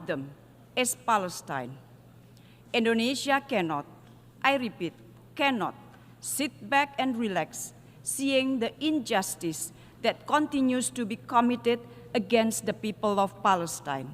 them is Palestine. Indonesia cannot, I repeat, cannot sit back and relax, seeing the injustice that continues to be committed against the people of Palestine.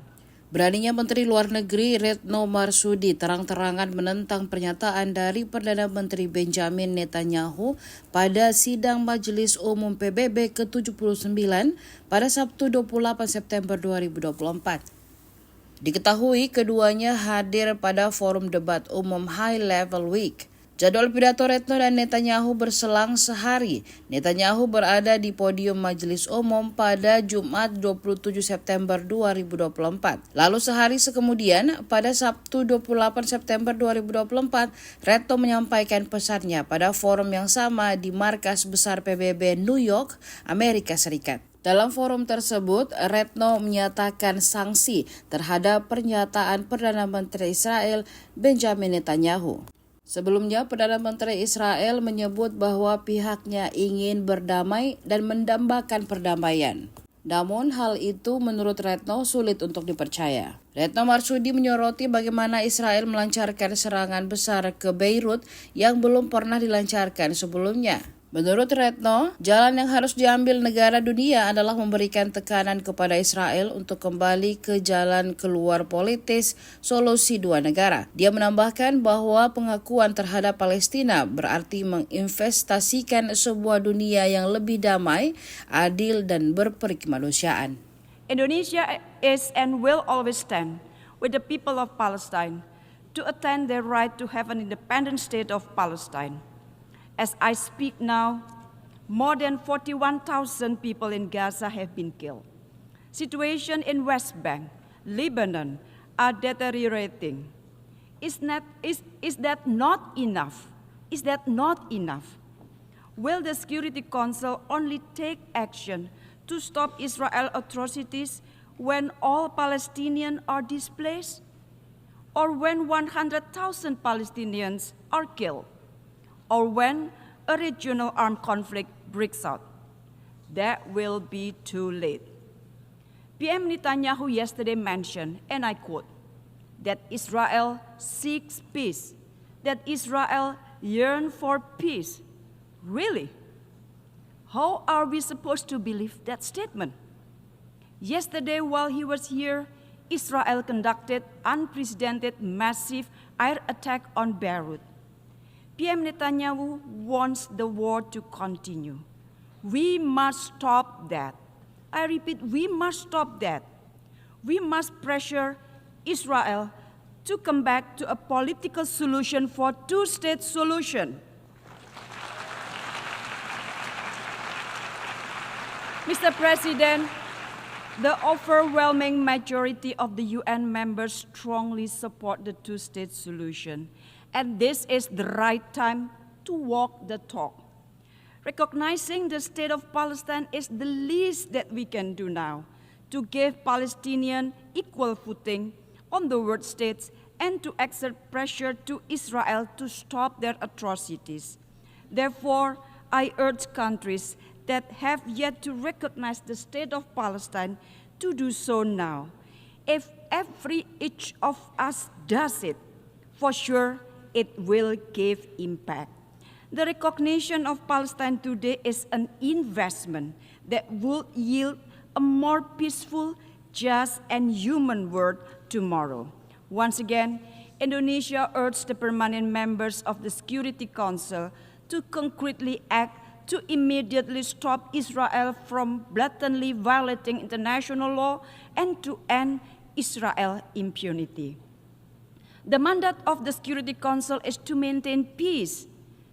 Beraninya Menteri Luar Negeri Retno Marsudi terang-terangan menentang pernyataan dari Perdana Menteri Benjamin Netanyahu pada sidang Majelis Umum PBB ke-79 pada Sabtu 28 September 2024. Diketahui keduanya hadir pada forum debat umum High Level Week. Jadwal pidato Retno dan Netanyahu berselang sehari. Netanyahu berada di podium Majelis Umum pada Jumat 27 September 2024. Lalu sehari kemudian, pada Sabtu 28 September 2024, Retno menyampaikan pesannya pada forum yang sama di markas besar PBB New York, Amerika Serikat. Dalam forum tersebut, Retno menyatakan sanksi terhadap pernyataan Perdana Menteri Israel Benjamin Netanyahu. Sebelumnya, Perdana Menteri Israel menyebut bahwa pihaknya ingin berdamai dan mendambakan perdamaian. Namun hal itu menurut Retno sulit untuk dipercaya. Retno Marsudi menyoroti bagaimana Israel melancarkan serangan besar ke Beirut yang belum pernah dilancarkan sebelumnya. Menurut Retno, jalan yang harus diambil negara dunia adalah memberikan tekanan kepada Israel untuk kembali ke jalan keluar politis solusi dua negara. Dia menambahkan bahwa pengakuan terhadap Palestina berarti menginvestasikan sebuah dunia yang lebih damai, adil, dan berperkemanusiaan. Indonesia is and will always stand with the people of Palestine to attain their right to have an independent state of Palestine. As I speak now, more than 41,000 people in Gaza have been killed. Situation in West Bank, Lebanon are deteriorating. Is that not enough? Is that not enough? Will the Security Council only take action to stop Israel atrocities when all Palestinians are displaced? Or when 100,000 Palestinians are killed? Or when a regional armed conflict breaks out? That will be too late. PM Netanyahu yesterday mentioned, and I quote, that Israel seeks peace, that Israel yearns for peace. Really? How are we supposed to believe that statement? Yesterday, while he was here, Israel conducted unprecedented massive air attack on Beirut. PM Netanyahu wants the war to continue. We must stop that. I repeat, we must stop that. We must pressure Israel to come back to a political solution for two-state solution. Mr. President, the overwhelming majority of the UN members strongly support the two-state solution. And this is the right time to walk the talk. Recognizing the state of Palestine is the least that we can do now to give Palestinians equal footing on the world stage and to exert pressure to Israel to stop their atrocities. Therefore, I urge countries that have yet to recognize the state of Palestine to do so now. If each of us does it, for sure, it will give impact. The recognition of Palestine today is an investment that will yield a more peaceful, just, and human world tomorrow. Once again, Indonesia urged the permanent members of the Security Council to concretely act to immediately stop Israel from blatantly violating international law and to end Israel impunity. The mandate of the Security Council is to maintain peace,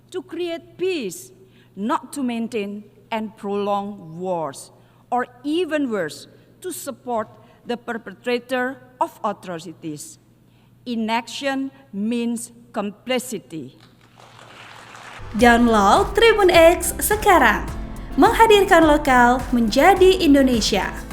to create peace, not to maintain and prolong wars, or even worse, to support the perpetrator of atrocities. Inaction means complicity. Download Tribun X sekarang, menghadirkan lokal menjadi Indonesia.